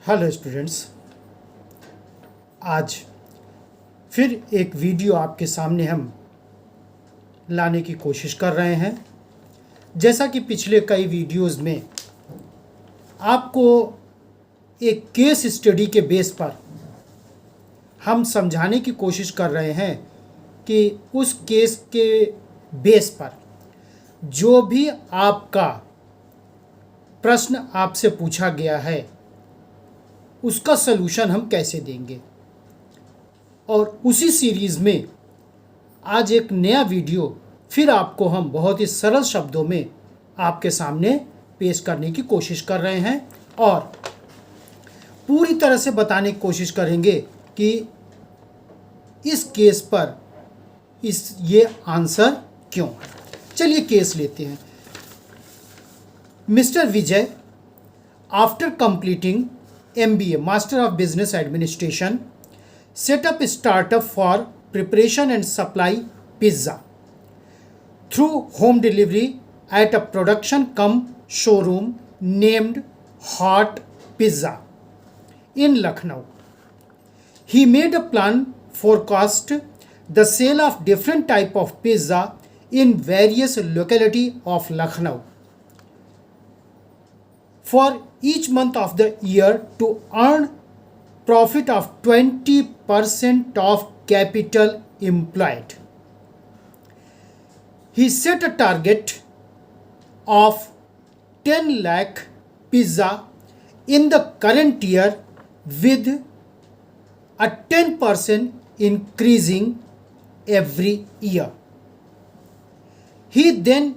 Hello students, आज फिर एक वीडियो आपके सामने हम लाने की कोशिश कर रहे हैं। जैसा कि पिछले कई वीडियोस में आपको एक केस स्टडी के बेस पर हम समझाने की कोशिश कर रहे हैं कि उस केस के बेस पर जो भी आपका प्रश्न आपसे पूछा गया है उसका सलूशन हम कैसे देंगे। और उसी सीरीज़ में आज एक नया वीडियो फिर आपको हम बहुत ही सरल शब्दों में आपके सामने पेश करने की कोशिश कर रहे हैं और पूरी तरह से बताने की कोशिश करेंगे कि इस केस पर ये आंसर क्यों है। चलिए केस लेते हैं। Mister Vijay, after completing MBA, Master of Business Administration, set up a startup for preparation and supply pizza through home delivery at a production cum showroom named Hot Pizza in Lucknow. He made a plan forecast the sale of different type of pizza in various locality of Lucknow for each month of the year to earn profit of 20% of capital employed. He set a target of 10 lakh pizza in the current year with a 10% increasing every year. He then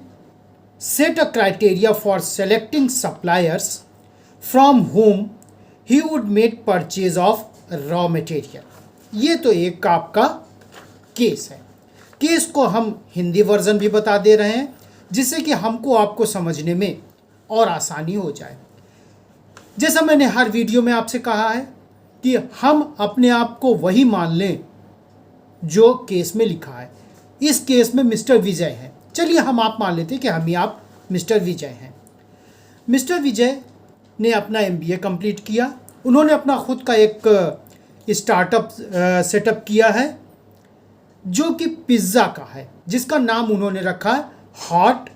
set a criteria for selecting suppliers from whom he would make purchase of raw material. ये तो एक आपका case है। Case को हम Hindi version भी बता दे रहे हैं जिससे कि हमको आपको समझने में और आसानी हो जाए। जैसा मैंने हर वीडियो में आपसे कहा है कि हम अपने आप को वही मान लें जो केस में लिखा है। इस केस में मिस्टर विजय है, चलिए हम आप मान लेते हैं कि हम ही आप मिस्टर विजय हैं। मिस्टर विजय ने अपना MBA कंप्लीट किया। उन्होंने अपना खुद का एक स्टार्टअप सेटअप किया है जो कि पिज़्ज़ा का है, जिसका नाम उन्होंने रखा है हॉट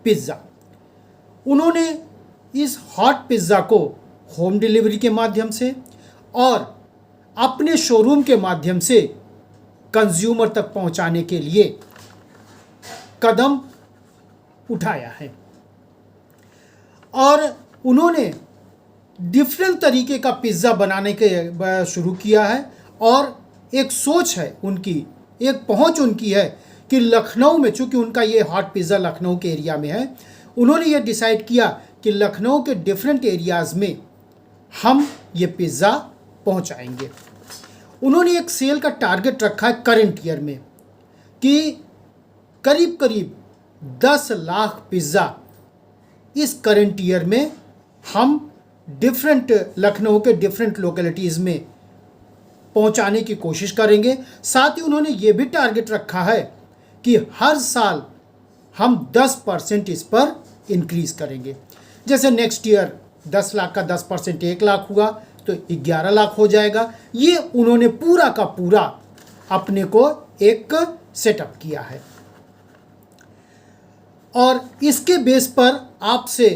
पिज़्ज़ा। उन्होंने इस हॉट पिज़्ज़ा को होम डिलीवरी के माध्यम से और अपने शोरूम के माध्यम से कंज्यूमर तक पहुंचाने के लिए कदम उठाया है। और उन्होंने डिफरेंट तरीके का पिज़्ज़ा बनाने के शुरू किया है और एक सोच है उनकी, एक पहुंच उनकी है कि लखनऊ में, चूँकि उनका ये हॉट पिज़्ज़ा लखनऊ के एरिया में है, उन्होंने ये डिसाइड किया कि लखनऊ के डिफरेंट एरियाज़ में हम ये पिज़्ज़ा पहुंचाएंगे। उन्होंने एक सेल का टारगेट रखा है करंट ईयर में कि करीब करीब 10 लाख पिज़्ज़ा इस करंट ईयर में हम डिफरेंट लखनऊ के डिफरेंट लोकेलिटीज़ में पहुंचाने की कोशिश करेंगे। साथ ही उन्होंने ये भी टारगेट रखा है कि हर साल हम 10% इस पर इंक्रीज़ करेंगे। जैसे नेक्स्ट ईयर 10 लाख का 10% 1 लाख हुआ तो 11 लाख हो जाएगा। ये उन्होंने पूरा का पूरा अपने को एक सेटअप किया है। और इसके बेस पर आपसे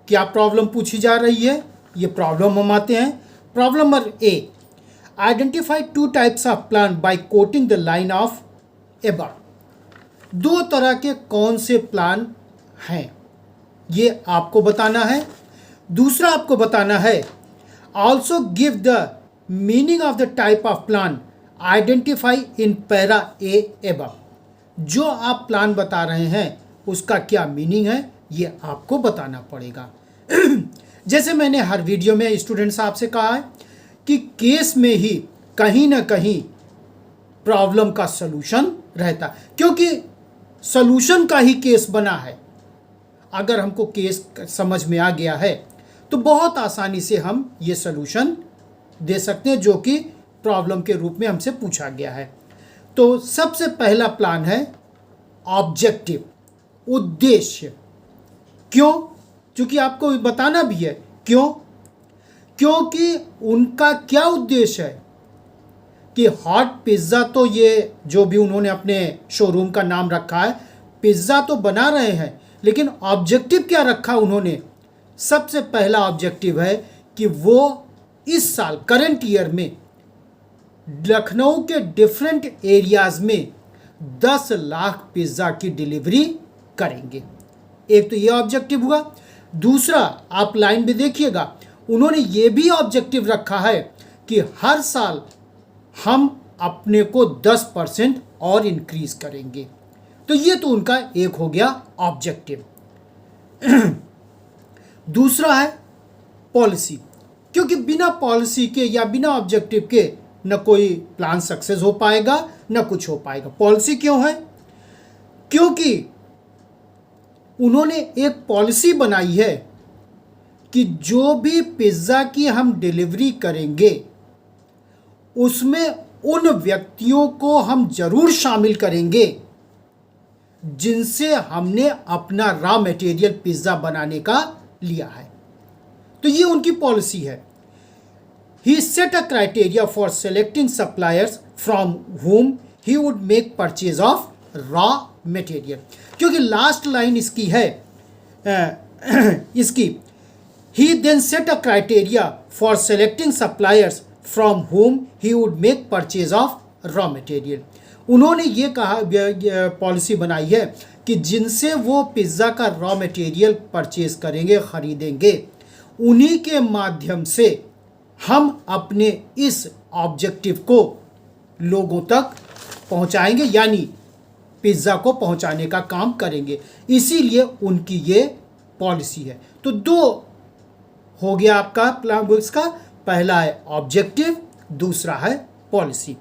क्या प्रॉब्लम पूछी जा रही है, ये प्रॉब्लम हम आते हैं। Problem number A, identify 2 types of plan by quoting the line of above. 2 तरह के कौन से प्लान हैं ये आपको बताना है। दूसरा आपको बताना है also give the meaning of the type of plan identify in para A above. जो आप प्लान बता रहे हैं उसका क्या मीनिंग है ये आपको बताना पड़ेगा। जैसे मैंने हर वीडियो में स्टूडेंट साहब से कहा है कि केस में ही कहीं ना कहीं प्रॉब्लम का सलूशन रहता, क्योंकि सलूशन का ही केस बना है। अगर हमको केस समझ में आ गया है तो बहुत आसानी से हम ये सलूशन दे सकते हैं जो कि प्रॉब्लम के रूप में हमसे पूछा गया है। तो सबसे पहला प्लान है ऑब्जेक्टिव, उद्देश्य। क्यों? क्योंकि आपको बताना भी है क्यों। क्योंकि उनका क्या उद्देश्य है कि हॉट पिज्ज़ा, तो ये जो भी उन्होंने अपने शोरूम का नाम रखा है, पिज्ज़ा तो बना रहे हैं, लेकिन ऑब्जेक्टिव क्या रखा उन्होंने? सबसे पहला ऑब्जेक्टिव है कि वो इस साल करंट ईयर में लखनऊ के डिफरेंट एरियाज़ में 10 लाख पिज़्ज़ा की डिलीवरी करेंगे। एक तो ये ऑब्जेक्टिव हुआ। दूसरा, आप लाइन में देखिएगा, उन्होंने ये भी ऑब्जेक्टिव रखा है कि हर साल हम अपने को 10% और इंक्रीज करेंगे। तो ये तो उनका एक हो गया ऑब्जेक्टिव। दूसरा है पॉलिसी, क्योंकि बिना पॉलिसी के या बिना ऑब्जेक्टिव के न कोई प्लान सक्सेस हो पाएगा न कुछ हो पाएगा। पॉलिसी क्यों है? क्योंकि उन्होंने एक पॉलिसी बनाई है कि जो भी पिज़्ज़ा की हम डिलीवरी करेंगे उसमें उन व्यक्तियों को हम जरूर शामिल करेंगे जिनसे हमने अपना रॉ मटेरियल पिज़्ज़ा बनाने का लिया है। तो ये उनकी पॉलिसी है। He set a criteria for selecting suppliers from whom he would make purchase of raw material। क्योंकि लास्ट लाइन इसकी है इसकी he then set a criteria for selecting suppliers from whom he would make purchase of raw material। उन्होंने ये कहा, policy बनाई है कि जिनसे वो पिज़्ज़ा का रॉ मटेरियल परचेज करेंगे, ख़रीदेंगे, उन्हीं के माध्यम से हम अपने इस ऑब्जेक्टिव को लोगों तक पहुंचाएंगे, यानी पिज़्ज़ा को पहुंचाने का काम करेंगे। इसीलिए उनकी ये पॉलिसी है। तो दो हो गया आपका प्लान बुक्स का, पहला है ऑब्जेक्टिव, दूसरा है पॉलिसी।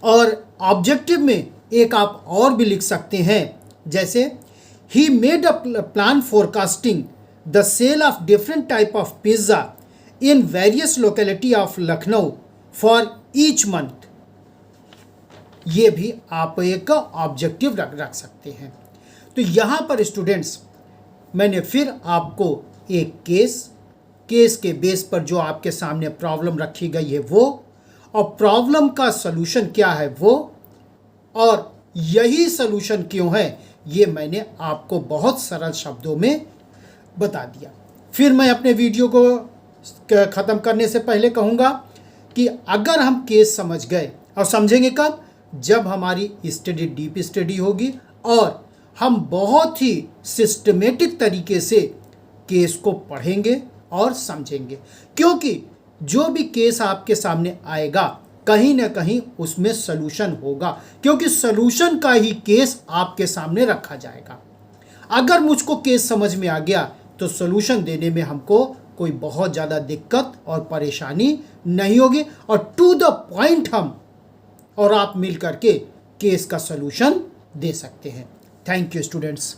और ऑब्जेक्टिव में एक आप और भी लिख सकते हैं, जैसे ही made a plan forecasting the sale of different type of pizza in various locality of Lucknow for each month। ये भी आप एक ऑब्जेक्टिव रख सकते हैं। तो यहाँ पर स्टूडेंट्स, मैंने फिर आपको एक केस के बेस पर जो आपके सामने प्रॉब्लम रखी गई है वो, और प्रॉब्लम का सलूशन क्या है वो, और यही सलूशन क्यों है ये मैंने आपको बहुत सरल शब्दों में बता दिया। फिर मैं अपने वीडियो को ख़त्म करने से पहले कहूँगा कि अगर हम केस समझ गए, और समझेंगे कब? जब हमारी स्टडी डीप स्टडी होगी और हम बहुत ही सिस्टमेटिक तरीके से केस को पढ़ेंगे और समझेंगे। क्योंकि जो भी केस आपके सामने आएगा कहीं ना कहीं उसमें सलूशन होगा, क्योंकि सलूशन का ही केस आपके सामने रखा जाएगा। अगर मुझको केस समझ में आ गया तो सलूशन देने में हमको कोई बहुत ज़्यादा दिक्कत और परेशानी नहीं होगी, और टू द पॉइंट हम और आप मिल करके केस का सलूशन दे सकते हैं। Thank you students.